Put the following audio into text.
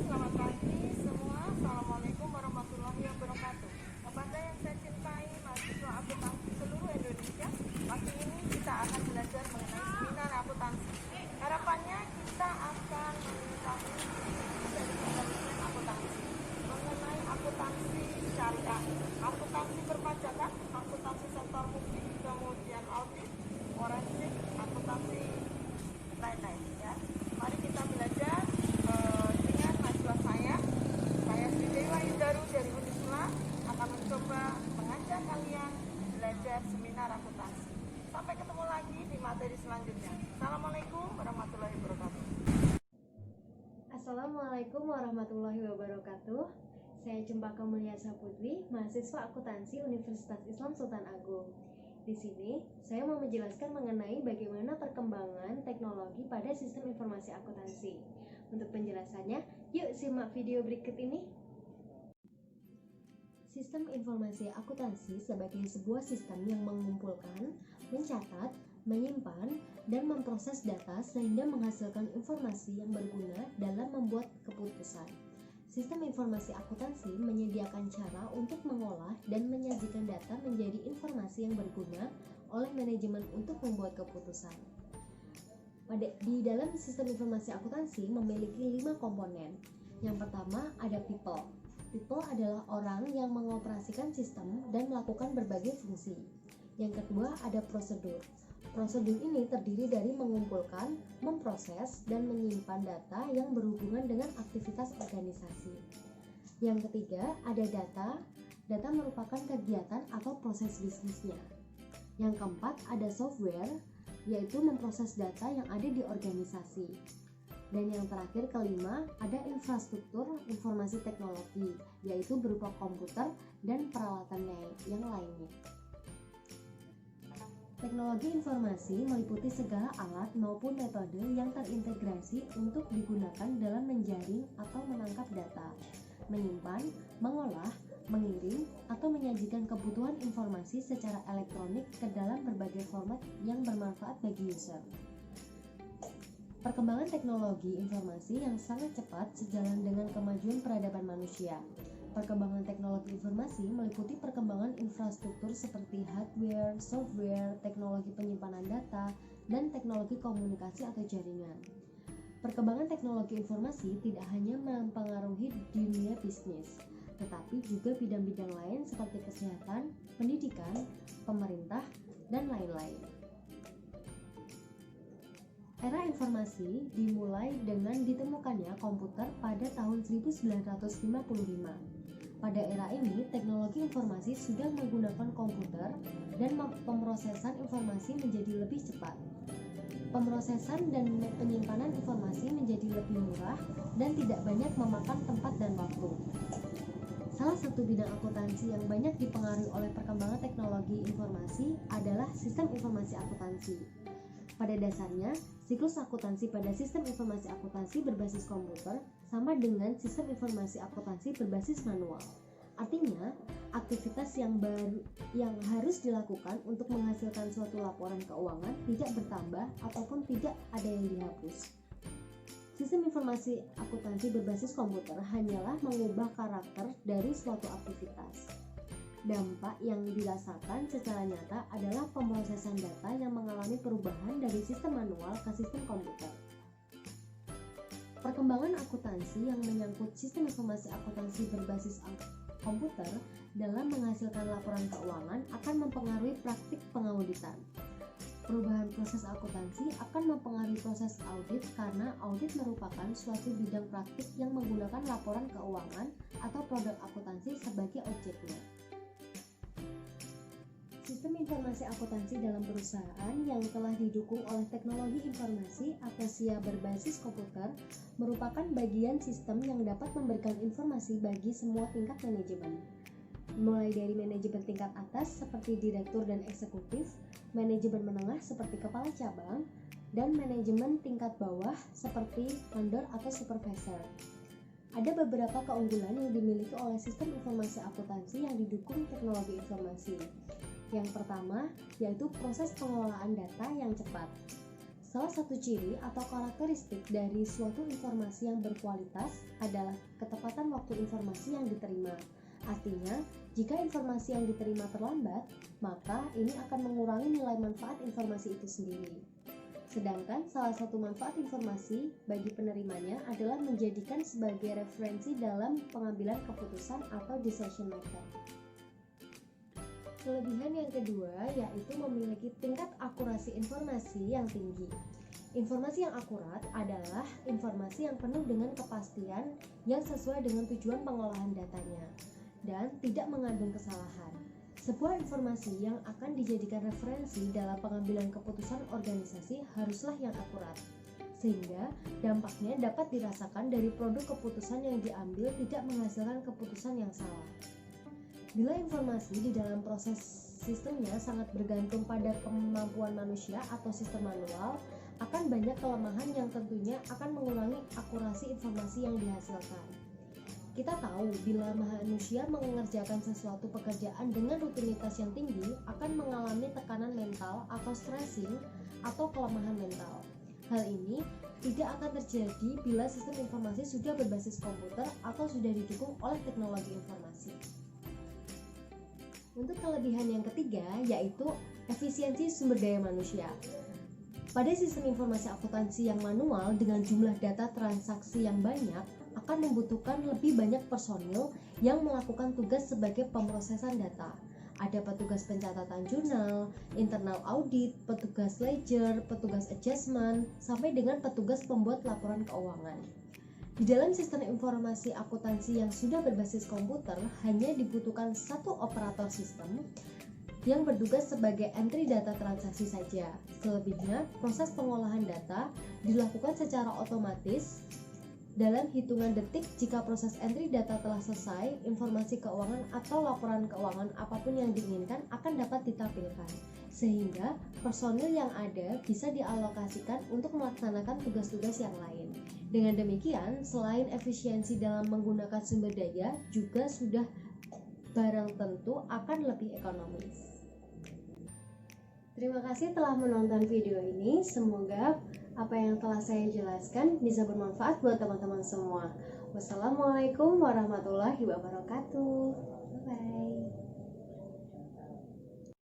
selamat pagi semua. Assalamualaikum warahmatullahi wabarakatuh. Kepada yang saya cintai, mahasiswa akuntansi seluruh Indonesia, pagi ini kita akan belajar mengenai seminar akuntansi. Harapannya kita akan mengetahui dari penelitian akuntansi, mengenai akuntansi syariah, akuntansi perpajakan, akuntansi sektor publik, kemudian audit, forensik, akuntansi lain-lain ya. Mari kita belajar dengan mahasiswa saya Sri Dewa Indaru dari Unisula akan mencoba mengajak kalian belajar seminar akuntansi. Sampai ketemu lagi di materi selanjutnya. Assalamualaikum warahmatullahi wabarakatuh. Assalamualaikum warahmatullahi wabarakatuh. Saya Cempaka Mulyasa Putri, mahasiswa akuntansi Universitas Islam Sultan Agung. Di sini, saya mau menjelaskan mengenai bagaimana perkembangan teknologi pada sistem informasi akuntansi. Untuk penjelasannya, yuk simak video berikut ini. Sistem informasi akuntansi sebagai sebuah sistem yang mengumpulkan, mencatat, menyimpan, dan memproses data sehingga menghasilkan informasi yang berguna dalam membuat keputusan. Sistem informasi akuntansi menyediakan cara untuk mengolah dan menyajikan data menjadi informasi yang berguna oleh manajemen untuk membuat keputusan. Di dalam sistem informasi akuntansi memiliki 5 komponen. Yang pertama ada people. People adalah orang yang mengoperasikan sistem dan melakukan berbagai fungsi. Yang kedua ada prosedur. Prosedur ini terdiri dari mengumpulkan, memproses, dan menyimpan data yang berhubungan dengan aktivitas organisasi. Yang ketiga ada data. Data merupakan kegiatan atau proses bisnisnya. Yang keempat ada software, yaitu memproses data yang ada di organisasi. Dan yang terakhir kelima ada infrastruktur informasi teknologi, yaitu berupa komputer dan peralatan yang lainnya. Teknologi informasi meliputi segala alat maupun metode yang terintegrasi untuk digunakan dalam menjaring atau menangkap data, menyimpan, mengolah, mengirim, atau menyajikan kebutuhan informasi secara elektronik ke dalam berbagai format yang bermanfaat bagi user. Perkembangan teknologi informasi yang sangat cepat sejalan dengan kemajuan peradaban manusia. Perkembangan teknologi informasi meliputi perkembangan infrastruktur seperti hardware, software, teknologi penyimpanan data, dan teknologi komunikasi atau jaringan. Perkembangan teknologi informasi tidak hanya mempengaruhi dunia bisnis, tetapi juga bidang-bidang lain seperti kesehatan, pendidikan, pemerintah, dan lain-lain. Era informasi dimulai dengan ditemukannya komputer pada tahun 1955. Pada era ini, teknologi informasi sudah menggunakan komputer dan pemrosesan informasi menjadi lebih cepat. Pemrosesan dan penyimpanan informasi menjadi lebih murah dan tidak banyak memakan tempat dan waktu. Salah satu bidang akuntansi yang banyak dipengaruhi oleh perkembangan teknologi informasi adalah sistem informasi akuntansi. Pada dasarnya, siklus akuntansi pada sistem informasi akuntansi berbasis komputer sama dengan sistem informasi akuntansi berbasis manual. Artinya, aktivitas yang harus dilakukan untuk menghasilkan suatu laporan keuangan tidak bertambah ataupun tidak ada yang dihapus. Sistem informasi akuntansi berbasis komputer hanyalah mengubah karakter dari suatu aktivitas. Dampak yang dirasakan secara nyata adalah pemrosesan data yang mengalami perubahan dari sistem manual ke sistem komputer. Perkembangan akuntansi yang menyangkut sistem informasi akuntansi berbasis komputer dalam menghasilkan laporan keuangan akan mempengaruhi praktik pengauditan. Perubahan proses akuntansi akan mempengaruhi proses audit karena audit merupakan suatu bidang praktik yang menggunakan laporan keuangan atau produk akuntansi sebagai objeknya. Sistem informasi akuntansi dalam perusahaan yang telah didukung oleh teknologi informasi atau SIA berbasis komputer merupakan bagian sistem yang dapat memberikan informasi bagi semua tingkat manajemen. Mulai dari manajemen tingkat atas seperti direktur dan eksekutif, manajemen menengah seperti kepala cabang, dan manajemen tingkat bawah seperti vendor atau supervisor. Ada beberapa keunggulan yang dimiliki oleh sistem informasi akuntansi yang didukung teknologi informasi. Yang pertama, yaitu proses pengelolaan data yang cepat. Salah satu ciri atau karakteristik dari suatu informasi yang berkualitas adalah ketepatan waktu informasi yang diterima. Artinya, jika informasi yang diterima terlambat, maka ini akan mengurangi nilai manfaat informasi itu sendiri. Sedangkan salah satu manfaat informasi bagi penerimanya adalah menjadikan sebagai referensi dalam pengambilan keputusan atau decision maker. Kelebihan yang kedua yaitu memiliki tingkat akurasi informasi yang tinggi. Informasi yang akurat adalah informasi yang penuh dengan kepastian yang sesuai dengan tujuan pengolahan datanya dan tidak mengandung kesalahan. Sebuah informasi yang akan dijadikan referensi dalam pengambilan keputusan organisasi haruslah yang akurat, sehingga dampaknya dapat dirasakan dari produk keputusan yang diambil tidak menghasilkan keputusan yang salah. Bila informasi di dalam proses sistemnya sangat bergantung pada kemampuan manusia atau sistem manual, akan banyak kelemahan yang tentunya akan mengurangi akurasi informasi yang dihasilkan. Kita tahu bila manusia mengerjakan sesuatu pekerjaan dengan rutinitas yang tinggi akan mengalami tekanan mental atau stressing atau kelemahan mental. Hal ini tidak akan terjadi bila sistem informasi sudah berbasis komputer atau sudah didukung oleh teknologi informasi. Untuk kelebihan yang ketiga yaitu efisiensi sumber daya manusia. Pada sistem informasi akuntansi yang manual dengan jumlah data transaksi yang banyak akan membutuhkan lebih banyak personil yang melakukan tugas sebagai pemrosesan data. Ada petugas pencatatan jurnal, internal audit, petugas ledger, petugas adjustment, sampai dengan petugas pembuat laporan keuangan. Di dalam sistem informasi akuntansi yang sudah berbasis komputer, hanya dibutuhkan satu operator sistem yang bertugas sebagai entry data transaksi saja. Selebihnya, proses pengolahan data dilakukan secara otomatis dalam hitungan detik. Jika proses entry data telah selesai, informasi keuangan atau laporan keuangan apapun yang diinginkan akan dapat ditampilkan, sehingga personil yang ada bisa dialokasikan untuk melaksanakan tugas-tugas yang lain. Dengan demikian, selain efisiensi dalam menggunakan sumber daya, juga sudah barang tentu akan lebih ekonomis. Terima kasih telah menonton video ini. Semoga apa yang telah saya jelaskan bisa bermanfaat buat teman-teman semua. Wassalamualaikum warahmatullahi wabarakatuh. Bye-bye.